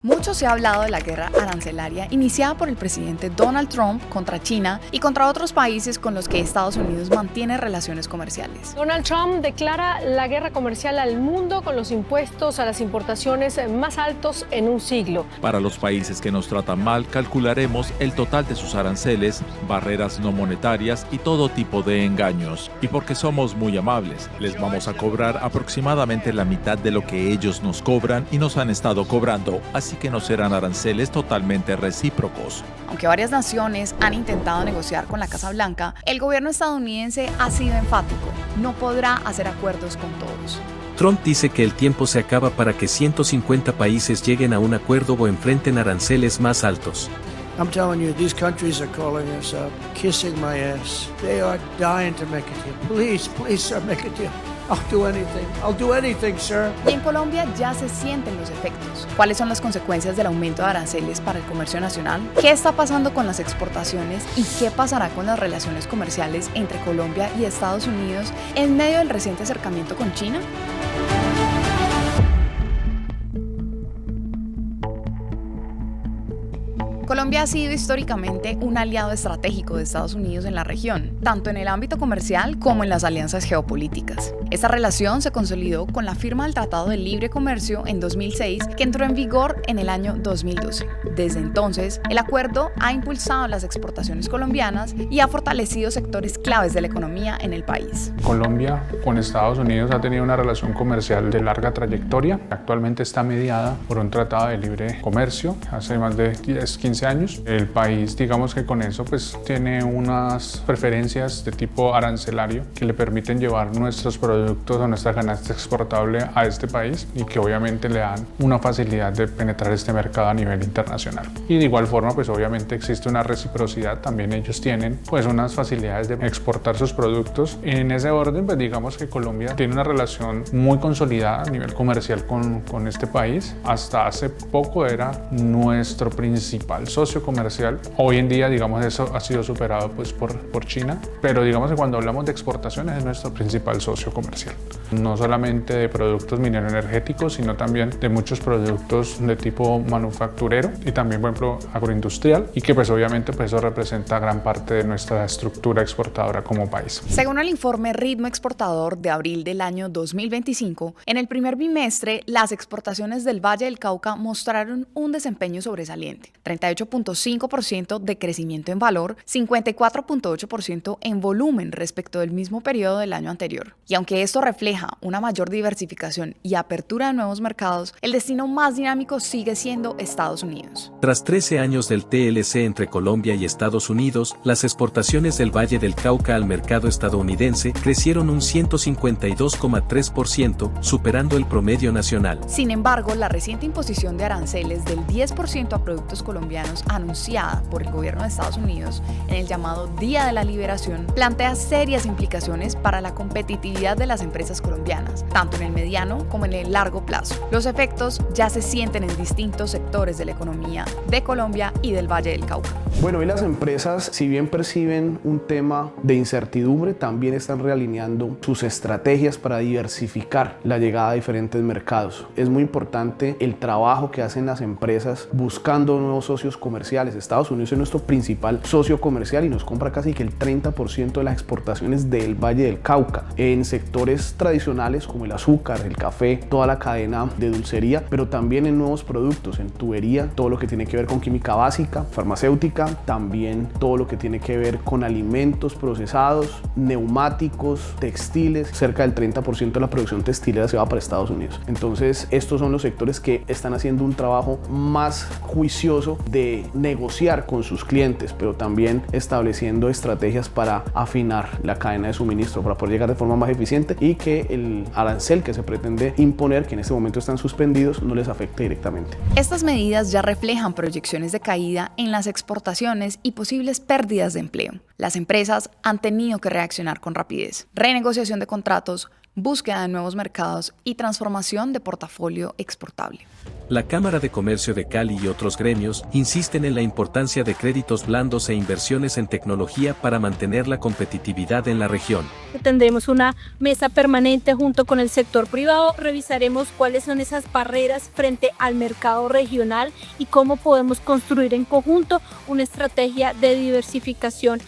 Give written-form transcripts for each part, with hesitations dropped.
Mucho se ha hablado de la guerra arancelaria iniciada por el presidente Donald Trump contra China y contra otros países con los que Estados Unidos mantiene relaciones comerciales. Donald Trump declara la guerra comercial al mundo con los impuestos a las importaciones más altos en un siglo. Para los países que nos tratan mal, calcularemos el total de sus aranceles, barreras no monetarias y todo tipo de engaños. Y porque somos muy amables, les vamos a cobrar aproximadamente la mitad de lo que ellos nos cobran y nos han estado cobrando, así que no serán aranceles totalmente recíprocos. Aunque varias naciones han intentado negociar con la Casa Blanca, el gobierno estadounidense ha sido enfático: no podrá hacer acuerdos con todos. Trump dice que el tiempo se acaba para que 150 países lleguen a un acuerdo o enfrenten aranceles más altos. I'm telling you, these countries are calling us up, kissing my ass. They are dying to make a deal. Please, sir, make a deal. I'll do anything, sir. Y en Colombia ya se sienten los efectos. ¿Cuáles son las consecuencias del aumento de aranceles para el comercio nacional? ¿Qué está pasando con las exportaciones? ¿Y qué pasará con las relaciones comerciales entre Colombia y Estados Unidos en medio del reciente acercamiento con China? Colombia ha sido históricamente un aliado estratégico de Estados Unidos en la región, tanto en el ámbito comercial como en las alianzas geopolíticas. Esta relación se consolidó con la firma del Tratado de Libre Comercio en 2006, que entró en vigor en el año 2012. Desde entonces, el acuerdo ha impulsado las exportaciones colombianas y ha fortalecido sectores claves de la economía en el país. Colombia con Estados Unidos ha tenido una relación comercial de larga trayectoria. Actualmente está mediada por un Tratado de Libre Comercio hace más de 10-15 años. El país, digamos que con eso pues tiene unas preferencias de tipo arancelario que le permiten llevar nuestros productos o nuestra canasta exportable a este país y que obviamente le dan una facilidad de penetrar este mercado a nivel internacional. Y de igual forma pues obviamente existe una reciprocidad, también ellos tienen pues unas facilidades de exportar sus productos. En ese orden pues digamos que Colombia tiene una relación muy consolidada a nivel comercial con este país. Hasta hace poco era nuestro principal socio comercial. Hoy en día, digamos, eso ha sido superado pues por China, pero digamos que cuando hablamos de exportaciones es nuestro principal socio comercial. No solamente de productos minero-energéticos, sino también de muchos productos de tipo manufacturero y también, por ejemplo, agroindustrial, y que pues obviamente pues eso representa gran parte de nuestra estructura exportadora como país. Según el informe Ritmo Exportador de abril del año 2025, en el primer bimestre las exportaciones del Valle del Cauca mostraron un desempeño sobresaliente: 38.5% de crecimiento en valor, 54.8% en volumen respecto del mismo periodo del año anterior. Y aunque esto refleja una mayor diversificación y apertura de nuevos mercados, el destino más dinámico sigue siendo Estados Unidos. Tras 13 años del TLC entre Colombia y Estados Unidos, las exportaciones del Valle del Cauca al mercado estadounidense crecieron un 152,3%, superando el promedio nacional. Sin embargo, la reciente imposición de aranceles del 10% a productos colombianos anunciada por el gobierno de Estados Unidos en el llamado Día de la Liberación plantea serias implicaciones para la competitividad de las empresas colombianas, tanto en el mediano como en el largo plazo. Los efectos ya se sienten en distintos sectores de la economía de Colombia y del Valle del Cauca. Bueno, hoy las empresas, si bien perciben un tema de incertidumbre, también están realineando sus estrategias para diversificar la llegada a diferentes mercados. Es muy importante el trabajo que hacen las empresas buscando nuevos socios comerciales. Estados Unidos es nuestro principal socio comercial y nos compra casi que el 30% de las exportaciones del Valle del Cauca en sectores tradicionales como el azúcar, el café, toda la cadena de dulcería, pero también en nuevos productos, en tubería, todo lo que tiene que ver con química básica, farmacéutica, también todo lo que tiene que ver con alimentos procesados, neumáticos, textiles. Cerca del 30% de la producción textilera se va para Estados Unidos. Entonces, estos son los sectores que están haciendo un trabajo más juicioso de negociar con sus clientes, pero también estableciendo estrategias para afinar la cadena de suministro para poder llegar de forma más eficiente y que el arancel que se pretende imponer, que en este momento están suspendidos, no les afecte directamente. Estas medidas ya reflejan proyecciones de caída en las exportaciones y posibles pérdidas de empleo. Las empresas han tenido que reaccionar con rapidez. Renegociación de contratos, búsqueda de nuevos mercados y transformación de portafolio exportable. La Cámara de Comercio de Cali y otros gremios insisten en la importancia de créditos blandos e inversiones en tecnología para mantener la competitividad en la región. Tendremos una mesa permanente junto con el sector privado, revisaremos cuáles son esas barreras frente al mercado regional y cómo podemos construir en conjunto una estrategia de diversificación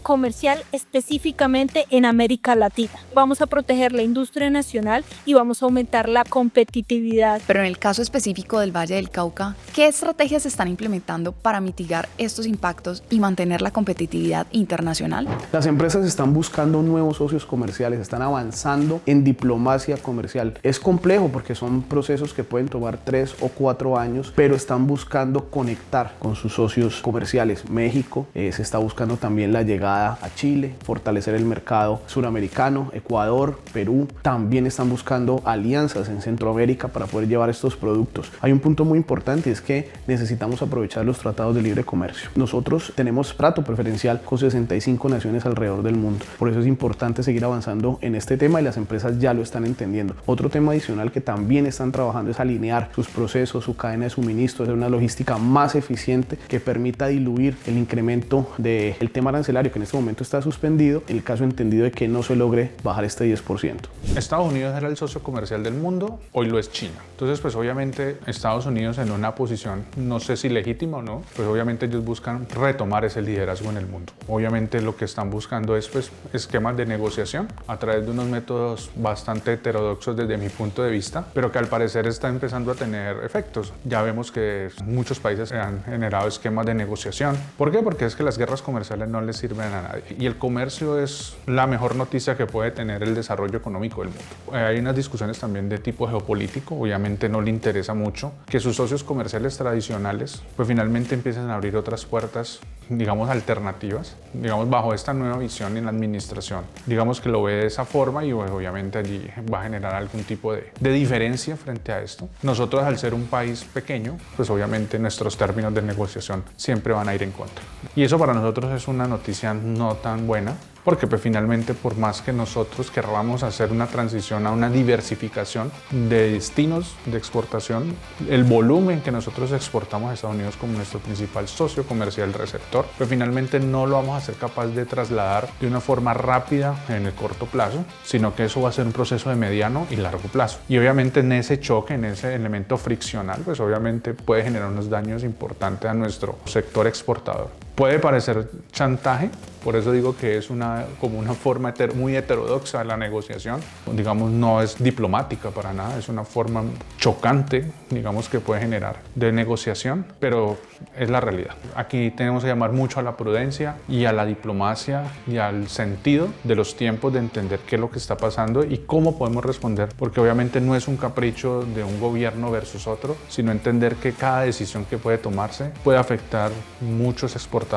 comercial específicamente en América Latina. Vamos a proteger la industria nacional y vamos a aumentar la competitividad. Pero en el caso específico del Valle del Cauca, ¿qué estrategias se están implementando para mitigar estos impactos y mantener la competitividad internacional? Las empresas están buscando nuevos socios comerciales, están avanzando en diplomacia comercial. Es complejo porque son procesos que pueden tomar 3 o 4 años, pero están buscando conectar con sus socios comerciales. México se está buscando también la llegada a Chile, fortalecer el mercado suramericano, Ecuador, Perú. También están buscando alianzas en Centroamérica para poder llevar estos productos. Hay un punto muy importante, es que necesitamos aprovechar los tratados de libre comercio. Nosotros tenemos trato preferencial con 65 naciones alrededor del mundo. Por eso es importante seguir avanzando en este tema y las empresas ya lo están entendiendo. Otro tema adicional que también están trabajando es alinear sus procesos, su cadena de suministro, hacer una logística más eficiente que permita diluir el incremento del tema arancelario que en este momento está suspendido, en el caso entendido de que no se logre bajar este 10%. Estados Unidos era el socio comercial del mundo, hoy lo es China. Entonces, pues obviamente Estados Unidos en una posición, no sé si legítima o no, pues obviamente ellos buscan retomar ese liderazgo en el mundo. Obviamente lo que están buscando es pues esquemas de negociación a través de unos métodos bastante heterodoxos desde mi punto de vista, pero que al parecer está empezando a tener efectos. Ya vemos que muchos países han generado esquemas de negociación. ¿Por qué? Porque es que las guerras comerciales no les sirven a nadie. Y el comercio es la mejor noticia que puede tener el desarrollo económico del mundo. Hay unas discusiones también de tipo geopolítico. Obviamente no le interesa mucho que sus socios comerciales tradicionales pues finalmente empiecen a abrir otras puertas, digamos, alternativas, digamos, bajo esta nueva visión en la administración. Digamos que lo ve de esa forma y pues, obviamente allí va a generar algún tipo de diferencia frente a esto. Nosotros, al ser un país pequeño, pues obviamente nuestros términos de negociación siempre van a ir en contra. Y eso para nosotros es una noticia no tan buena, porque pues finalmente por más que nosotros querramos hacer una transición a una diversificación de destinos de exportación, el volumen que nosotros exportamos a Estados Unidos como nuestro principal socio comercial receptor, pues finalmente no lo vamos a ser capaz de trasladar de una forma rápida en el corto plazo, sino que eso va a ser un proceso de mediano y largo plazo. Y obviamente en ese choque, en ese elemento friccional, pues obviamente puede generar unos daños importantes a nuestro sector exportador. Puede parecer chantaje, por eso digo que es como una forma muy heterodoxa de la negociación. Digamos, no es diplomática para nada, es una forma chocante, digamos, que puede generar de negociación, pero es la realidad. Aquí tenemos que llamar mucho a la prudencia y a la diplomacia y al sentido de los tiempos de entender qué es lo que está pasando y cómo podemos responder, porque obviamente no es un capricho de un gobierno versus otro, sino entender que cada decisión que puede tomarse puede afectar muchos exportadores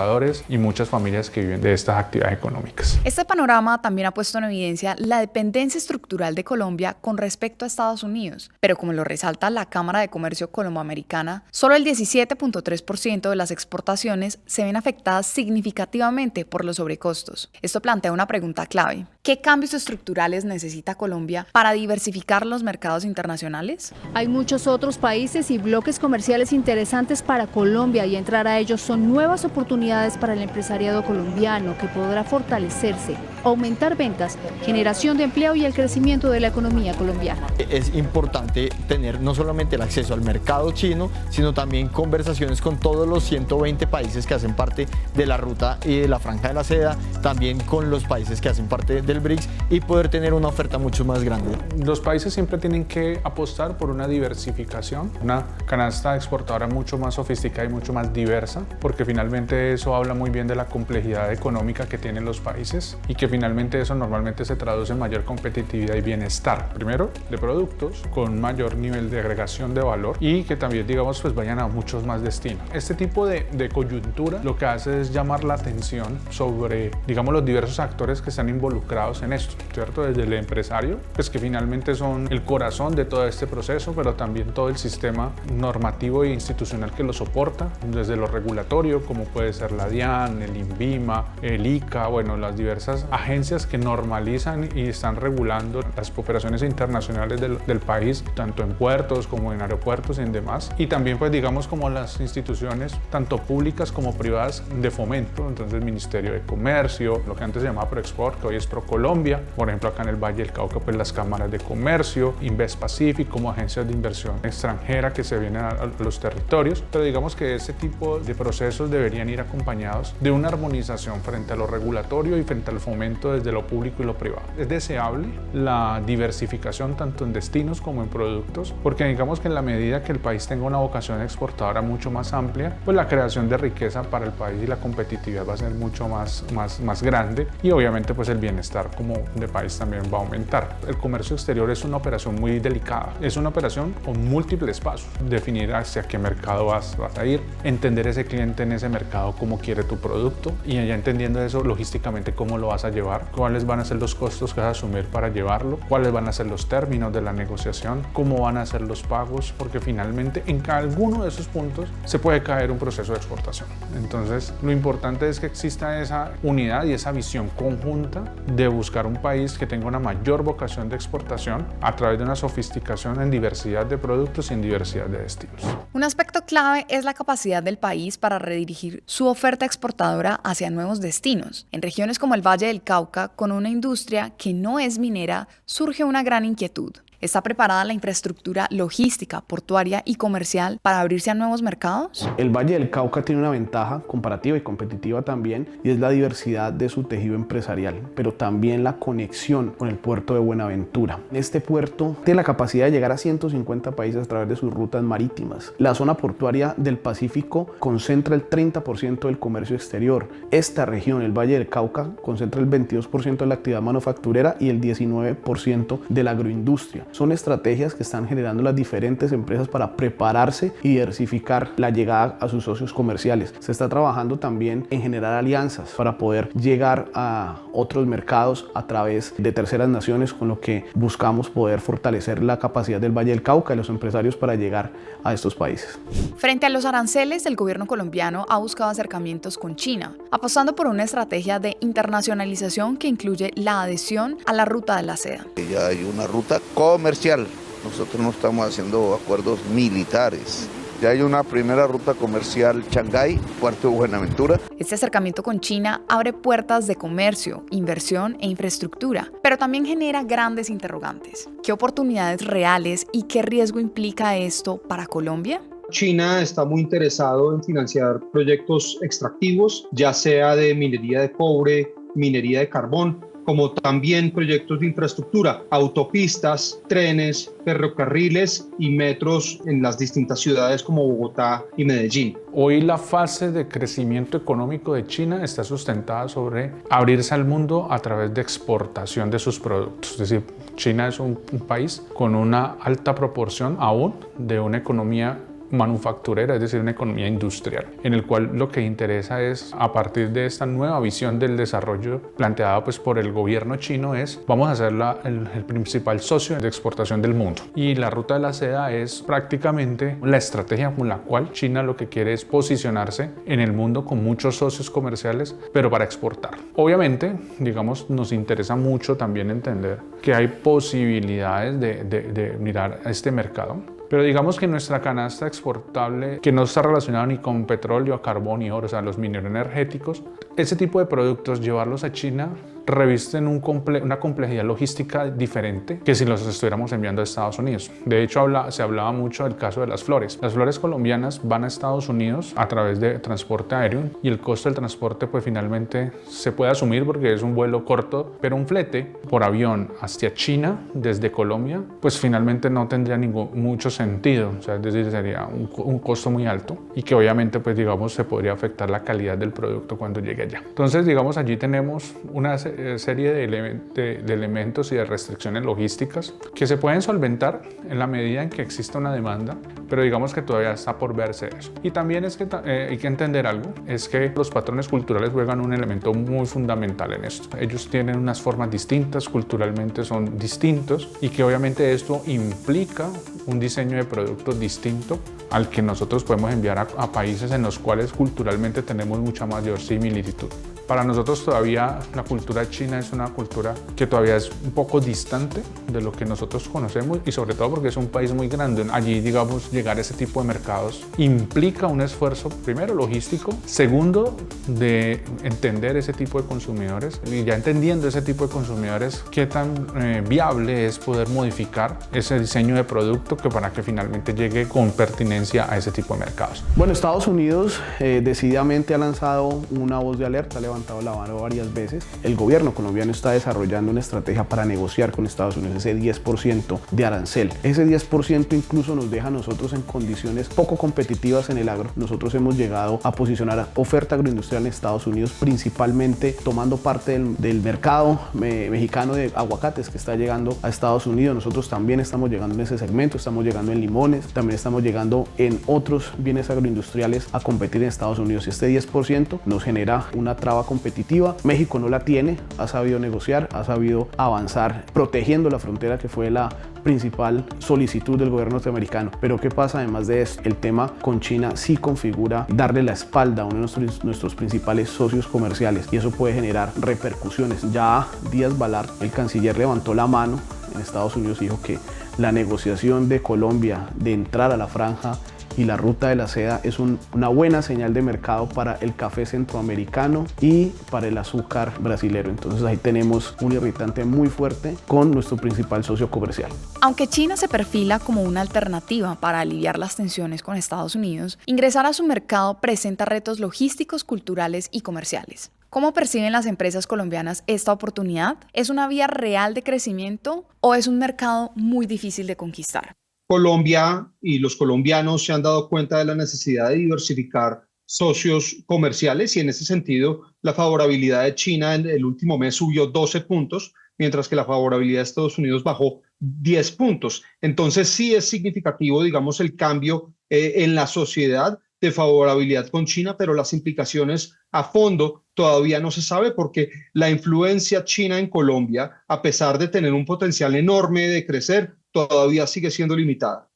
y muchas familias que viven de estas actividades económicas. Este panorama también ha puesto en evidencia la dependencia estructural de Colombia con respecto a Estados Unidos, pero como lo resalta la Cámara de Comercio Colomboamericana, solo el 17.3% de las exportaciones se ven afectadas significativamente por los sobrecostos. Esto plantea una pregunta clave. ¿Qué cambios estructurales necesita Colombia para diversificar los mercados internacionales? Hay muchos otros países y bloques comerciales interesantes para Colombia y entrar a ellos son nuevas oportunidades para el empresariado colombiano que podrá fortalecerse, aumentar ventas, generación de empleo y el crecimiento de la economía colombiana. Es importante tener no solamente el acceso al mercado chino, sino también conversaciones con todos los 120 países que hacen parte de la ruta y de la Franja de la Seda, también con los países que hacen parte del BRICS y poder tener una oferta mucho más grande. Los países siempre tienen que apostar por una diversificación, una canasta exportadora mucho más sofisticada y mucho más diversa, porque finalmente eso habla muy bien de la complejidad económica que tienen los países y que finalmente eso normalmente se traduce en mayor competitividad y bienestar, primero de productos con mayor nivel de agregación de valor y que también, digamos, pues vayan a muchos más destinos. Este tipo de coyuntura lo que hace es llamar la atención sobre, digamos, los diversos actores que están involucrados involucrados en esto, ¿cierto? Desde el empresario, pues que finalmente son el corazón de todo este proceso, pero también todo el sistema normativo e institucional que lo soporta, desde lo regulatorio, como puede ser la DIAN, el INVIMA, el ICA, bueno, las diversas agencias que normalizan y están regulando las operaciones internacionales del país, tanto en puertos como en aeropuertos y en demás, y también pues digamos como las instituciones tanto públicas como privadas de fomento, entonces el Ministerio de Comercio, lo que antes se llamaba ProExport, que hoy es ProColombia, por ejemplo acá en el Valle del Cauca pues las cámaras de comercio, Invest Pacific como agencias de inversión extranjera que se vienen a los territorios, pero digamos que ese tipo de procesos deberían ir acompañados de una armonización frente a lo regulatorio y frente al fomento desde lo público y lo privado. Es deseable la diversificación tanto en destinos como en productos, porque digamos que en la medida que el país tenga una vocación exportadora mucho más amplia, pues la creación de riqueza para el país y la competitividad va a ser mucho más grande, y obviamente pues el bienestar como de país también va a aumentar. El comercio exterior es una operación muy delicada, es una operación con múltiples pasos: definir hacia qué mercado vas a ir, entender ese cliente en ese mercado cómo quiere tu producto, y ya entendiendo eso logísticamente cómo lo vas a llevar, cuáles van a ser los costos que vas a asumir para llevarlo, cuáles van a ser los términos de la negociación, cómo van a ser los pagos, porque finalmente en cada uno de esos puntos se puede caer un proceso de exportación. Entonces lo importante es que exista esa unidad y esa visión conjunta de buscar un país que tenga una mayor vocación de exportación a través de una sofisticación en diversidad de productos y en diversidad de destinos. Un aspecto clave es la capacidad del país para redirigir su oferta exportadora hacia nuevos destinos. En regiones como el Valle del Cauca, con una industria que no es minera, surge una gran inquietud. ¿Está preparada la infraestructura logística, portuaria y comercial para abrirse a nuevos mercados? El Valle del Cauca tiene una ventaja comparativa y competitiva también, y es la diversidad de su tejido empresarial, pero también la conexión con el puerto de Buenaventura. Este puerto tiene la capacidad de llegar a 150 países a través de sus rutas marítimas. La zona portuaria del Pacífico concentra el 30% del comercio exterior. Esta región, el Valle del Cauca, concentra el 22% de la actividad manufacturera y el 19% de la agroindustria. Son estrategias que están generando las diferentes empresas para prepararse y diversificar la llegada a sus socios comerciales. Se está trabajando también en generar alianzas para poder llegar a otros mercados a través de terceras naciones, con lo que buscamos poder fortalecer la capacidad del Valle del Cauca y los empresarios para llegar a estos países. Frente a los aranceles, el gobierno colombiano ha buscado acercamientos con China, apostando por una estrategia de internacionalización que incluye la adhesión a la Ruta de la Seda. Ya hay una ruta comercial, nosotros no estamos haciendo acuerdos militares. Ya hay una primera ruta comercial Shanghái, Puerto de Buenaventura. Este acercamiento con China abre puertas de comercio, inversión e infraestructura, pero también genera grandes interrogantes. ¿Qué oportunidades reales y qué riesgo implica esto para Colombia? China está muy interesado en financiar proyectos extractivos, ya sea de minería de cobre, minería de carbón, como también proyectos de infraestructura, autopistas, trenes, ferrocarriles y metros en las distintas ciudades como Bogotá y Medellín. Hoy la fase de crecimiento económico de China está sustentada sobre abrirse al mundo a través de exportación de sus productos. Es decir, China es un país con una alta proporción aún de una economía manufacturera, es decir, una economía industrial, en el cual lo que interesa es, a partir de esta nueva visión del desarrollo planteada pues por el gobierno chino, es vamos a ser el principal socio de exportación del mundo. Y la Ruta de la Seda es prácticamente la estrategia con la cual China lo que quiere es posicionarse en el mundo con muchos socios comerciales, pero para exportar. Obviamente, digamos, nos interesa mucho también entender que hay posibilidades de mirar a este mercado. Pero digamos que nuestra canasta exportable, que no está relacionada ni con petróleo, carbón y oro, o sea, los mineros energéticos, ese tipo de productos, llevarlos a China, revisten una complejidad logística diferente que si los estuviéramos enviando a Estados Unidos. De hecho, se hablaba mucho del caso de las flores. Las flores colombianas van a Estados Unidos a través de transporte aéreo, y el costo del transporte pues finalmente se puede asumir porque es un vuelo corto, pero un flete por avión hacia China desde Colombia pues finalmente no tendría mucho sentido, o sea, es decir, sería un costo muy alto, y que obviamente pues digamos se podría afectar la calidad del producto cuando llegue allá. Entonces digamos allí tenemos una serie de elementos y de restricciones logísticas que se pueden solventar en la medida en que exista una demanda, pero digamos que todavía está por verse eso. Y también es que hay que entender algo, es que los patrones culturales juegan un elemento muy fundamental en esto. Ellos tienen unas formas distintas, culturalmente son distintos, y que obviamente esto implica un diseño de productos distinto al que nosotros podemos enviar a países en los cuales culturalmente tenemos mucha mayor similitud. Para nosotros todavía la cultura china es una cultura que todavía es un poco distante de lo que nosotros conocemos, y sobre todo porque es un país muy grande. Allí, digamos, llegar a ese tipo de mercados implica un esfuerzo, primero logístico, segundo de entender ese tipo de consumidores, y ya entendiendo ese tipo de consumidores, qué tan viable es poder modificar ese diseño de producto para que finalmente llegue con pertinencia a ese tipo de mercados. Bueno, Estados Unidos decididamente ha lanzado una voz de alerta, levantado la mano varias veces. El gobierno colombiano está desarrollando una estrategia para negociar con Estados Unidos ese 10% de arancel. Ese 10% incluso nos deja a nosotros en condiciones poco competitivas en el agro. Nosotros hemos llegado a posicionar oferta agroindustrial en Estados Unidos, principalmente tomando parte del mercado mexicano de aguacates que está llegando a Estados Unidos. Nosotros también estamos llegando en ese segmento, estamos llegando en limones, también estamos llegando en otros bienes agroindustriales a competir en Estados Unidos. Y este 10% nos genera una traba competitiva. México no la tiene, ha sabido negociar, ha sabido avanzar protegiendo la frontera, que fue la principal solicitud del gobierno norteamericano. Pero ¿qué pasa además de esto? El tema con China sí configura darle la espalda a uno de nuestros principales socios comerciales, y eso puede generar repercusiones. Ya Díaz Balart, el canciller, levantó la mano en Estados Unidos y dijo que la negociación de Colombia de entrar a la franja y la ruta de la seda es una buena señal de mercado para el café centroamericano y para el azúcar brasilero. Entonces ahí tenemos un irritante muy fuerte con nuestro principal socio comercial. Aunque China se perfila como una alternativa para aliviar las tensiones con Estados Unidos, ingresar a su mercado presenta retos logísticos, culturales y comerciales. ¿Cómo perciben las empresas colombianas esta oportunidad? ¿Es una vía real de crecimiento o es un mercado muy difícil de conquistar? Colombia y los colombianos se han dado cuenta de la necesidad de diversificar socios comerciales, y en ese sentido la favorabilidad de China en el último mes subió 12 puntos, mientras que la favorabilidad de Estados Unidos bajó 10 puntos. Entonces sí es significativo, digamos, el cambio en la sociedad de favorabilidad con China, pero las implicaciones a fondo todavía no se sabe, porque la influencia china en Colombia, a pesar de tener un potencial enorme de crecer, todavía sigue siendo limitada.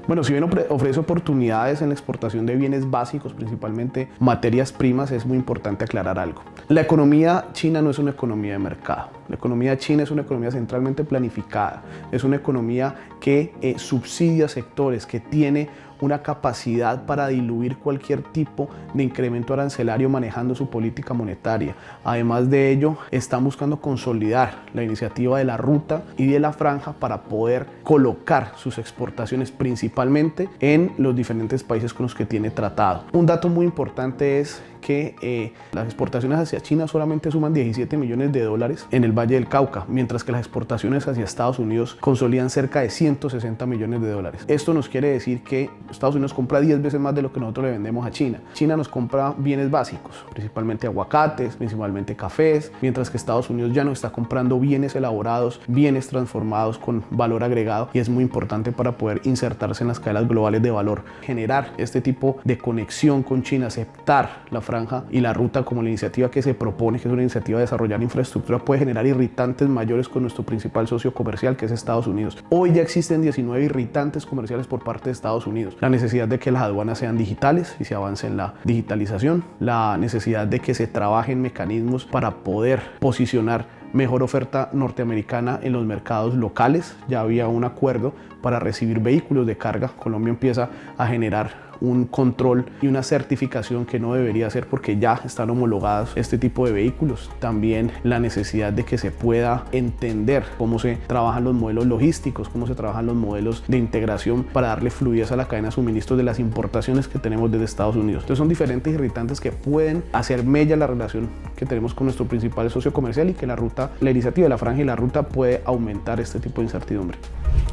Bueno, si bien ofrece oportunidades en la exportación de bienes básicos, principalmente materias primas, es muy importante aclarar algo. La economía china no es una economía de mercado. La economía china es una economía centralmente planificada. Es una economía que subsidia sectores, que tiene una capacidad para diluir cualquier tipo de incremento arancelario manejando su política monetaria. Además de ello, están buscando consolidar la iniciativa de la ruta y de la franja para poder colocar sus exportaciones principalmente en los diferentes países con los que tiene tratado. Un dato muy importante es que las exportaciones hacia China solamente suman 17 millones de dólares en el Valle del Cauca, mientras que las exportaciones hacia Estados Unidos consolidan cerca de 160 millones de dólares. Esto nos quiere decir que Estados Unidos compra 10 veces más de lo que nosotros le vendemos a China. China nos compra bienes básicos, principalmente aguacates, principalmente cafés, mientras que Estados Unidos ya nos está comprando bienes elaborados, bienes transformados con valor agregado, y es muy importante para poder insertarse en las cadenas globales de valor. Generar este tipo de conexión con China, aceptar la franja y la ruta como la iniciativa que se propone, que es una iniciativa de desarrollar infraestructura, puede generar irritantes mayores con nuestro principal socio comercial, que es Estados Unidos. Hoy ya existen 19 irritantes comerciales por parte de Estados Unidos. La necesidad de que las aduanas sean digitales y se avance en la digitalización, la necesidad de que se trabajen mecanismos para poder posicionar mejor oferta norteamericana en los mercados locales. Ya había un acuerdo para recibir vehículos de carga. Colombia empieza a generar un control y una certificación que no debería ser, porque ya están homologados este tipo de vehículos. También la necesidad de que se pueda entender cómo se trabajan los modelos logísticos, cómo se trabajan los modelos de integración para darle fluidez a la cadena de suministros de las importaciones que tenemos desde Estados Unidos. Entonces son diferentes irritantes que pueden hacer mella la relación que tenemos con nuestro principal socio comercial, y que la iniciativa de la franja y la ruta puede aumentar este tipo de incertidumbre.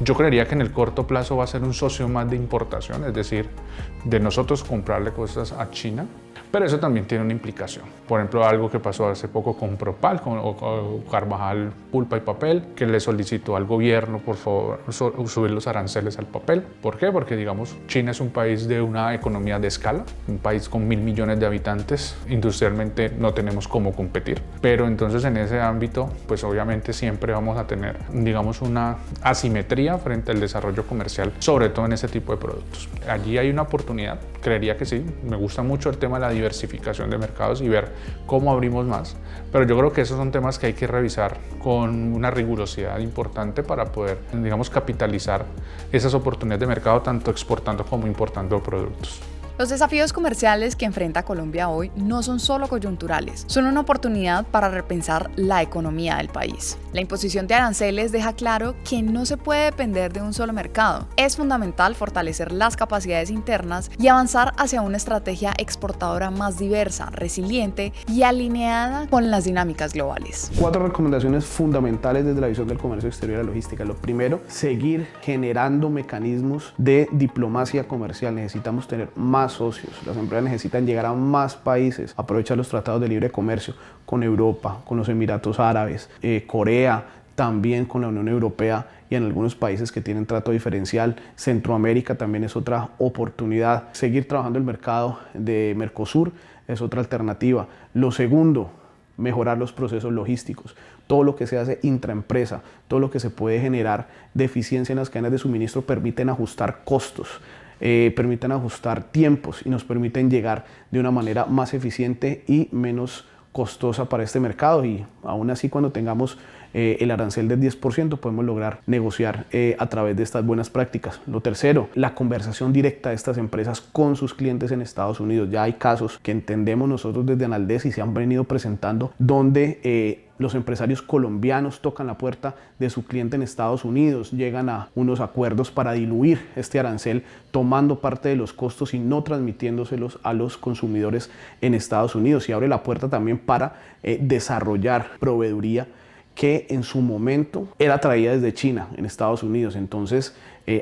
Yo creería que en el corto plazo va a ser un socio más de importación, es decir, de nosotros comprarle cosas a China, Pero eso también tiene una implicación. Por ejemplo, algo que pasó hace poco con Propal, o Carvajal Pulpa y Papel, que le solicitó al gobierno, por favor, subir los aranceles al papel. ¿Por qué? Porque, digamos, China es un país de una economía de escala, un país con 1.000 millones de habitantes. Industrialmente no tenemos cómo competir. Pero entonces en ese ámbito, pues obviamente siempre vamos a tener, digamos, una asimetría frente al desarrollo comercial, sobre todo en ese tipo de productos. Allí hay una oportunidad, creería que sí. Me gusta mucho el tema de la diversificación de mercados y ver cómo abrimos más, pero yo creo que esos son temas que hay que revisar con una rigurosidad importante para poder, digamos, capitalizar esas oportunidades de mercado, tanto exportando como importando productos. Los desafíos comerciales que enfrenta Colombia hoy no son solo coyunturales, son una oportunidad para repensar la economía del país. La imposición de aranceles deja claro que no se puede depender de un solo mercado. Es fundamental fortalecer las capacidades internas y avanzar hacia una estrategia exportadora más diversa, resiliente y alineada con las dinámicas globales. 4 recomendaciones fundamentales desde la visión del comercio exterior y la logística. Lo primero, seguir generando mecanismos de diplomacia comercial. Necesitamos tener más socios, las empresas necesitan llegar a más países, aprovechar los tratados de libre comercio con Europa, con los Emiratos Árabes, Corea, también con la Unión Europea y en algunos países que tienen trato diferencial. Centroamérica también es otra oportunidad. Seguir trabajando el mercado de Mercosur es otra alternativa. Lo segundo, mejorar los procesos logísticos. Todo lo que se hace intraempresa, todo lo que se puede generar de eficiencia en las cadenas de suministro permiten ajustar costos. Permiten ajustar tiempos y nos permiten llegar de una manera más eficiente y menos costosa para este mercado, y aún así cuando tengamos el arancel del 10% podemos lograr negociar a través de estas buenas prácticas. Lo tercero, la conversación directa de estas empresas con sus clientes en Estados Unidos. Ya hay casos que entendemos nosotros desde Analdes y se han venido presentando donde los empresarios colombianos tocan la puerta de su cliente en Estados Unidos, llegan a unos acuerdos para diluir este arancel, tomando parte de los costos y no transmitiéndoselos a los consumidores en Estados Unidos, y abre la puerta también para desarrollar proveeduría que en su momento era traída desde China en Estados Unidos. Entonces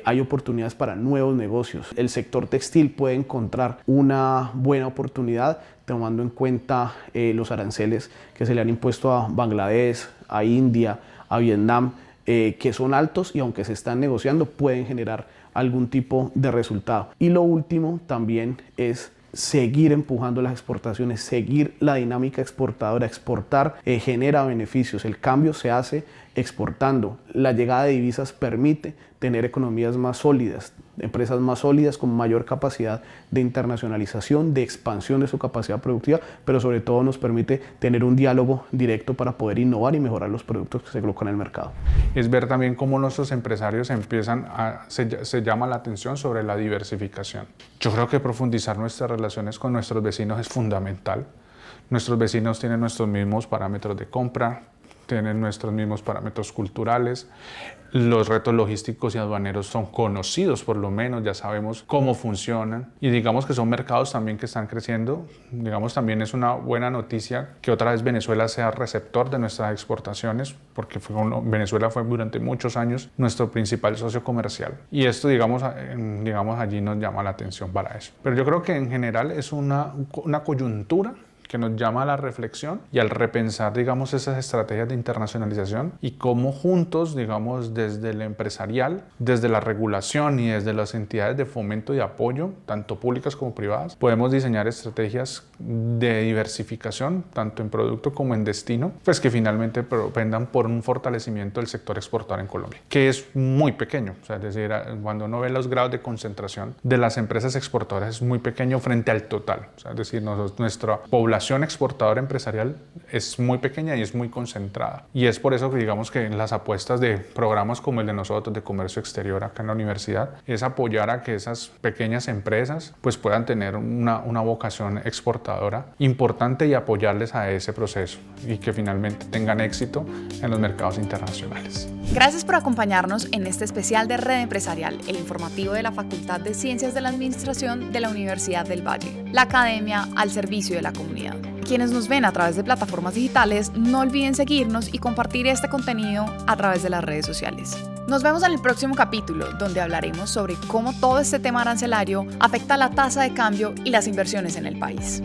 hay oportunidades para nuevos negocios. El sector textil puede encontrar una buena oportunidad tomando en cuenta los aranceles que se le han impuesto a Bangladesh, a India, a Vietnam, que son altos y aunque se están negociando pueden generar algún tipo de resultado. Y lo último también es seguir empujando las exportaciones, seguir la dinámica exportadora. Exportar genera beneficios, el cambio se hace exportando. La llegada de divisas permite tener economías más sólidas, empresas más sólidas con mayor capacidad de internacionalización, de expansión de su capacidad productiva, pero sobre todo nos permite tener un diálogo directo para poder innovar y mejorar los productos que se colocan en el mercado. Es ver también cómo nuestros empresarios se llama la atención sobre la diversificación. Yo creo que profundizar nuestras relaciones con nuestros vecinos es fundamental. Nuestros vecinos tienen nuestros mismos parámetros de compra, tienen nuestros mismos parámetros culturales. Los retos logísticos y aduaneros son conocidos, por lo menos ya sabemos cómo funcionan, y digamos que son mercados también que están creciendo. Digamos, también es una buena noticia que otra vez Venezuela sea receptor de nuestras exportaciones, porque Venezuela fue durante muchos años nuestro principal socio comercial, y esto digamos allí nos llama la atención para eso. Pero yo creo que en general es una coyuntura que nos llama a la reflexión y al repensar, digamos, esas estrategias de internacionalización y cómo juntos, digamos, desde el empresarial, desde la regulación y desde las entidades de fomento y apoyo, tanto públicas como privadas, podemos diseñar estrategias de diversificación, tanto en producto como en destino, pues que finalmente propendan por un fortalecimiento del sector exportador en Colombia, que es muy pequeño. O sea, es decir, cuando uno ve los grados de concentración de las empresas exportadoras es muy pequeño frente al total. O sea, es decir, nuestra población exportadora empresarial es muy pequeña y es muy concentrada, y es por eso que digamos que las apuestas de programas como el de nosotros de comercio exterior acá en la universidad es apoyar a que esas pequeñas empresas pues puedan tener una vocación exportadora importante y apoyarles a ese proceso y que finalmente tengan éxito en los mercados internacionales. Gracias por acompañarnos en este especial de Red Empresarial, el informativo de la Facultad de Ciencias de la Administración de la Universidad del Valle, la academia al servicio de la comunidad. Quienes nos ven a través de plataformas digitales, no olviden seguirnos y compartir este contenido a través de las redes sociales. Nos vemos en el próximo capítulo, donde hablaremos sobre cómo todo este tema arancelario afecta la tasa de cambio y las inversiones en el país.